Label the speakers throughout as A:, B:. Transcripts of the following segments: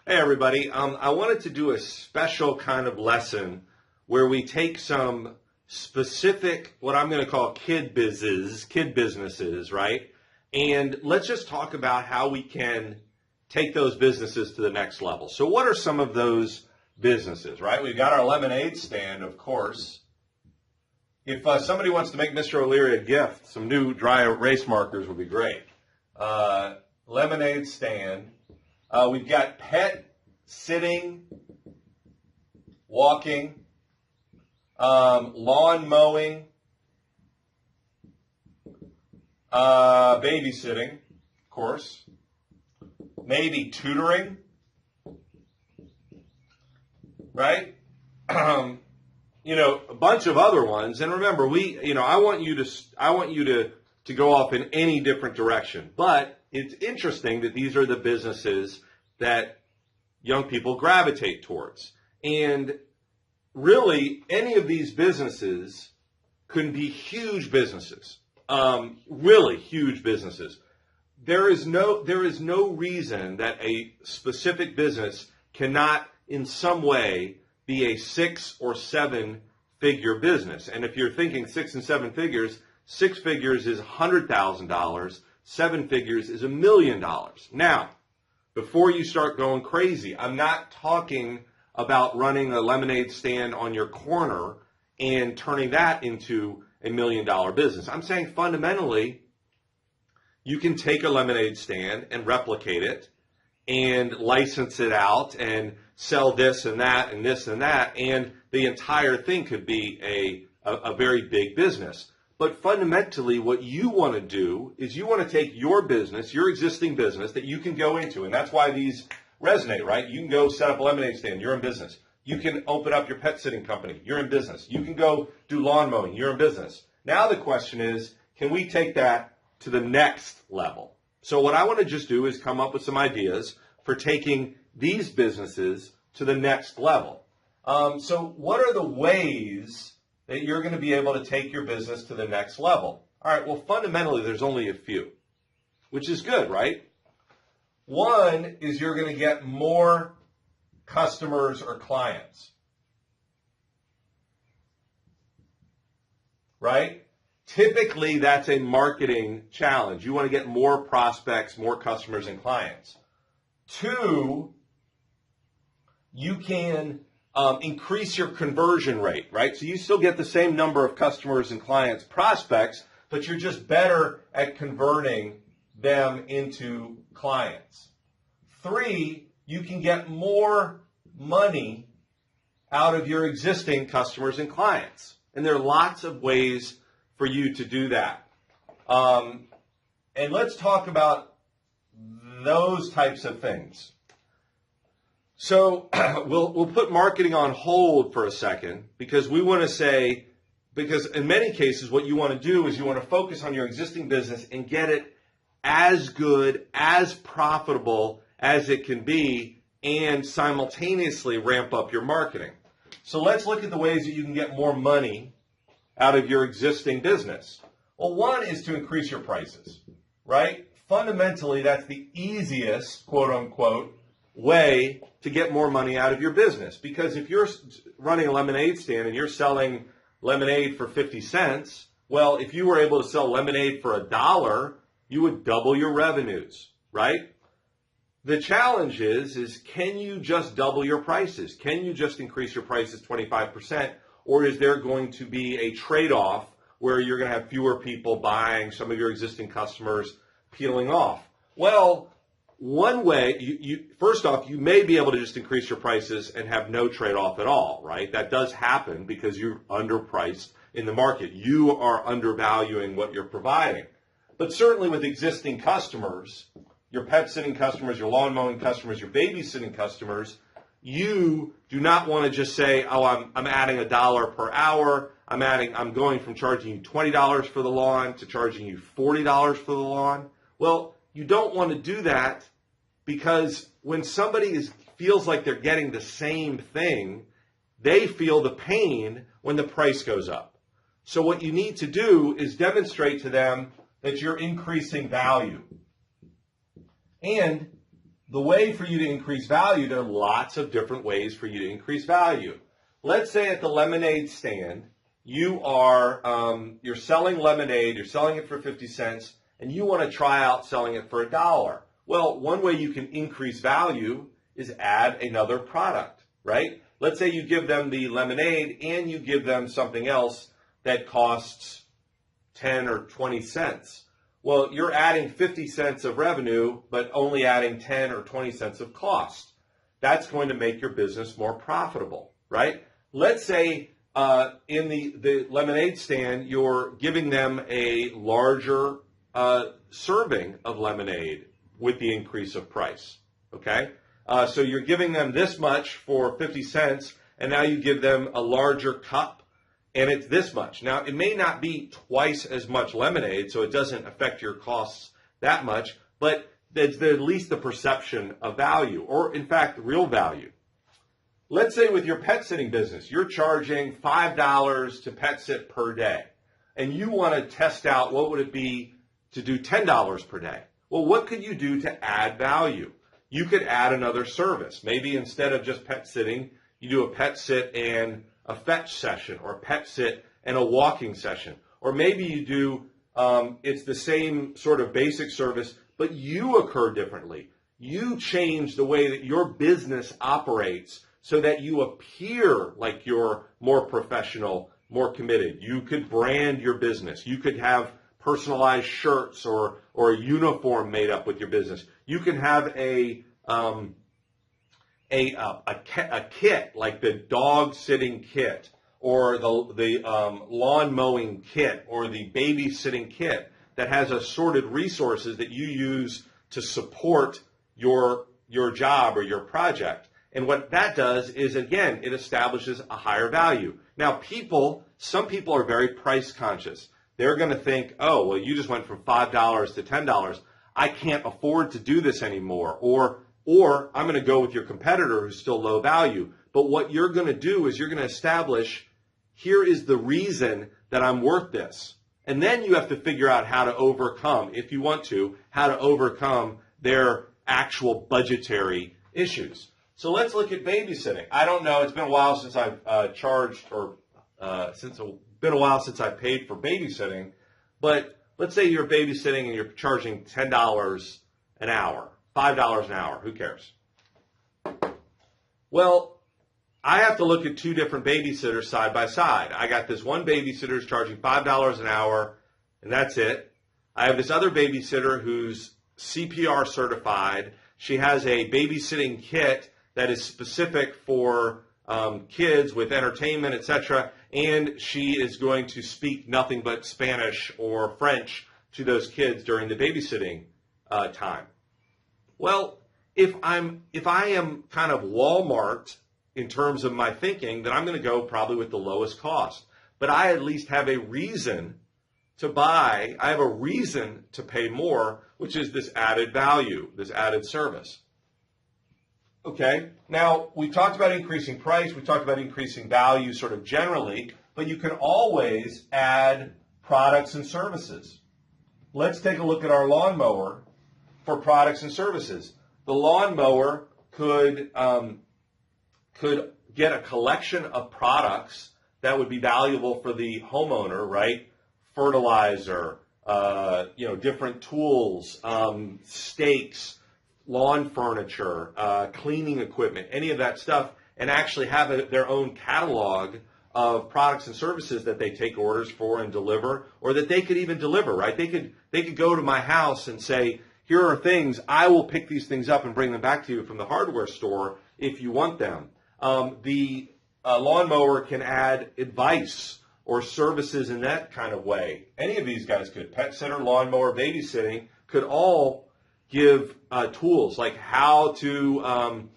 A: Hey everybody, I wanted to do a special kind of lesson where we take some specific, what I'm going to call kid businesses, right? And let's just talk about how we can take those businesses to the next level. So what are some of those businesses, right? We've got our lemonade stand, of course. If somebody wants to make Mr. O'Leary a gift, some new dry erase markers would be great. Lemonade stand. We've got pet sitting, walking, lawn mowing, babysitting, of course, maybe tutoring, right? A bunch of other ones. And remember, I want you to go off in any different direction. But it's interesting that these are the businesses that young people gravitate towards. And really, any of these businesses can be huge businesses, really huge businesses. There is no reason that a specific business cannot in some way be a 6 or 7 figure business. And if you're thinking 6 and 7 figures, 6 figures is $100,000, 7 figures is $1 million. Now, before you start going crazy, I'm not talking about running a lemonade stand on your corner and turning that into $1 million business. I'm saying fundamentally, you can take a lemonade stand and replicate it and license it out and sell this and that and this and that, and the entire thing could be a very big business. But fundamentally, what you want to do is you want to take your business, your existing business that you can go into, and that's why these resonate, right? You can go set up a lemonade stand, you're in business. You can open up your pet sitting company, you're in business. You can go do lawn mowing, you're in business. Now the question is, can we take that to the next level? So what I want to just do is come up with some ideas for taking these businesses to the next level. So what are the ways that you're going to be able to take your business to the next level? All right, well, fundamentally, there's only a few, which is good, right? One is you're going to get more customers or clients, right? Typically, that's a marketing challenge. You want to get more prospects, more customers, and clients. 2, you can increase your conversion rate, right? So you still get the same number of customers and clients, prospects, but you're just better at converting them into clients. 3, you can get more money out of your existing customers and clients. And there are lots of ways for you to do that. And let's talk about those types of things. So we'll put marketing on hold for a second because we want to say, because in many cases what you want to do is you want to focus on your existing business and get it as good, as profitable as it can be and simultaneously ramp up your marketing. So let's look at the ways that you can get more money out of your existing business. Well, one is to increase your prices, right? Fundamentally, that's the easiest, quote unquote, way to get more money out of your business. Because if you're running a lemonade stand and you're selling lemonade for 50 cents, well, if you were able to sell lemonade for $1, you would double your revenues, right? The challenge is can you just double your prices? Can you just increase your prices 25%? Or is there going to be a trade-off where you're going to have fewer people buying, some of your existing customers peeling off? Well, one way, first off, you may be able to just increase your prices and have no trade-off at all, right? That does happen because you're underpriced in the market. You are undervaluing what you're providing. But certainly with existing customers, your pet sitting customers, your lawn mowing customers, your babysitting customers, you do not want to just say, oh, I'm adding $1 per hour. I'm going from charging you $20 for the lawn to charging you $40 for the lawn. Well, you don't want to do that because when somebody feels like they're getting the same thing, they feel the pain when the price goes up. So what you need to do is demonstrate to them that you're increasing value. And the way for you to increase value, there are lots of different ways for you to increase value. Let's say at the lemonade stand, you're selling lemonade, you're selling it for 50 cents, and you want to try out selling it for $1. Well, one way you can increase value is add another product, right? Let's say you give them the lemonade and you give them something else that costs 10 or 20 cents. Well, you're adding 50 cents of revenue, but only adding 10 or 20 cents of cost. That's going to make your business more profitable, right? Let's say in the lemonade stand, you're giving them a larger serving of lemonade with the increase of price, okay? So you're giving them this much for 50 cents, and now you give them a larger cup, and it's this much. Now, it may not be twice as much lemonade, so it doesn't affect your costs that much, but there's at least the perception of value, or in fact, real value. Let's say with your pet sitting business, you're charging $5 to pet sit per day, and you want to test out what would it be to do $10 per day. Well, what could you do to add value? You could add another service. Maybe instead of just pet sitting, you do a pet sit and a fetch session, or a pet sit and a walking session. Or maybe you do, it's the same sort of basic service, but you occur differently. You change the way that your business operates so that you appear like you're more professional, more committed. You could brand your business. You could have personalized shirts or a uniform made up with your business. You can have a kit like the dog sitting kit, or the lawn mowing kit, or the babysitting kit that has assorted resources that you use to support your job or your project. And what that does is, again, it establishes a higher value. Now, some people are very price conscious. They're going to think, oh, well, you just went from $5 to $10. I can't afford to do this anymore. Or I'm going to go with your competitor who's still low value. But what you're going to do is you're going to establish, here is the reason that I'm worth this. And then you have to figure out how to overcome, if you want to, how to overcome their actual budgetary issues. So let's look at babysitting. I don't know, it's been a while since I've charged, or it's been a while since I paid for babysitting, but let's say you're babysitting and you're charging $10 an hour, $5 an hour, who cares? Well, I have to look at two different babysitters side by side. I got this one babysitter who's charging $5 an hour, and that's it. I have this other babysitter who's CPR certified. She has a babysitting kit that is specific for kids with entertainment, etc., and she is going to speak nothing but Spanish or French to those kids during the babysitting time. Well, if I am kind of Walmart in terms of my thinking, then I'm going to go probably with the lowest cost. But I at least have a reason to buy. I have a reason to pay more, which is this added value, this added service. Okay, now we talked about increasing price, we talked about increasing value sort of generally, but you can always add products and services. Let's take a look at our lawnmower for products and services. The lawnmower could get a collection of products that would be valuable for the homeowner, right? Fertilizer, different tools, stakes, lawn furniture, cleaning equipment, any of that stuff, and actually have their own catalog of products and services that they take orders for and deliver, or that they could even deliver, right? They could go to my house and say, here are things, I will pick these things up and bring them back to you from the hardware store if you want them. The lawnmower can add advice or services in that kind of way. Any of these guys could. Pet sitter, lawnmower, babysitting could all give tools like how to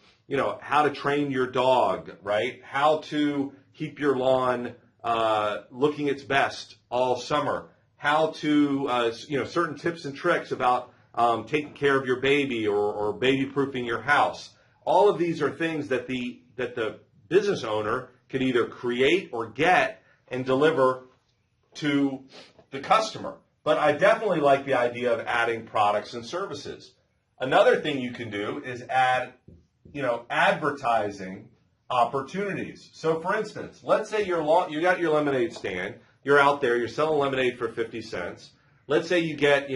A: train your dog, right? How to keep your lawn looking its best all summer. How to, certain tips and tricks about taking care of your baby or baby-proofing your house. All of these are things that the business owner could either create or get and deliver to the customer. But I definitely like the idea of adding products and services. Another thing you can do is add, advertising opportunities. So for instance, let's say you got your lemonade stand, you're out there, you're selling lemonade for 50 cents. Let's say you get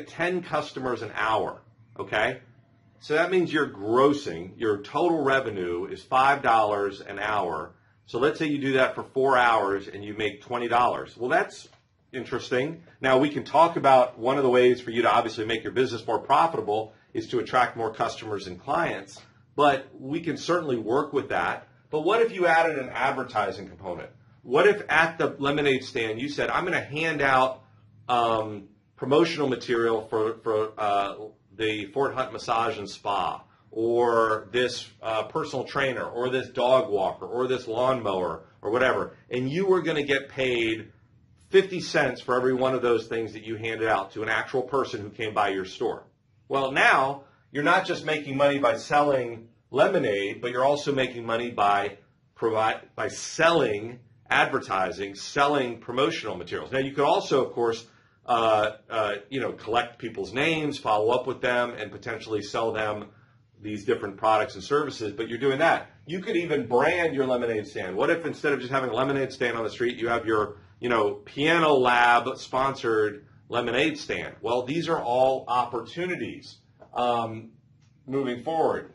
A: 10 customers an hour, okay? So that means your total revenue is $5 an hour. So let's say you do that for 4 hours and you make $20. Well, that's interesting. Now we can talk about one of the ways for you to obviously make your business more profitable is to attract more customers and clients, but we can certainly work with that. But what if you added an advertising component? What if at the lemonade stand you said, I'm going to hand out promotional material for the Fort Hunt Massage and Spa, or this personal trainer, or this dog walker, or this lawnmower, or whatever, and you were going to get paid 50 cents for every one of those things that you handed out to an actual person who came by your store. Well, now you're not just making money by selling lemonade, but you're also making money by selling advertising, selling promotional materials. Now you could also, of course, collect people's names, follow up with them, and potentially sell them these different products and services, but you're doing that. You could even brand your lemonade stand. What if instead of just having a lemonade stand on the street, you have your, Piano Lab sponsored lemonade stand? Well, these are all opportunities moving forward.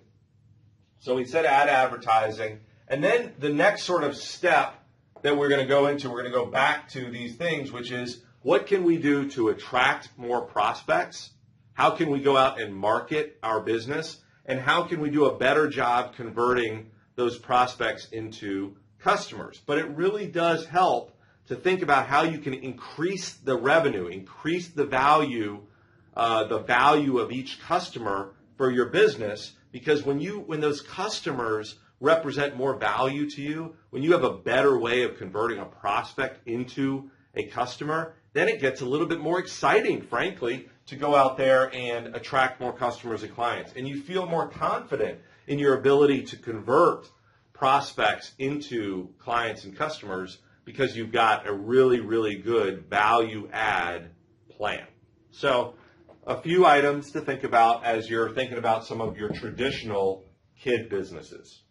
A: So we said add advertising. And then the next sort of step that we're going to go into, we're going to go back to these things, which is what can we do to attract more prospects? How can we go out and market our business? And how can we do a better job converting those prospects into customers? But it really does help to think about how you can increase the revenue, increase the value of each customer for your business. Because when those customers represent more value to you, when you have a better way of converting a prospect into a customer, then it gets a little bit more exciting, frankly, to go out there and attract more customers and clients. And you feel more confident in your ability to convert prospects into clients and customers because you've got a really, really good value add plan. So a few items to think about as you're thinking about some of your traditional KID businesses.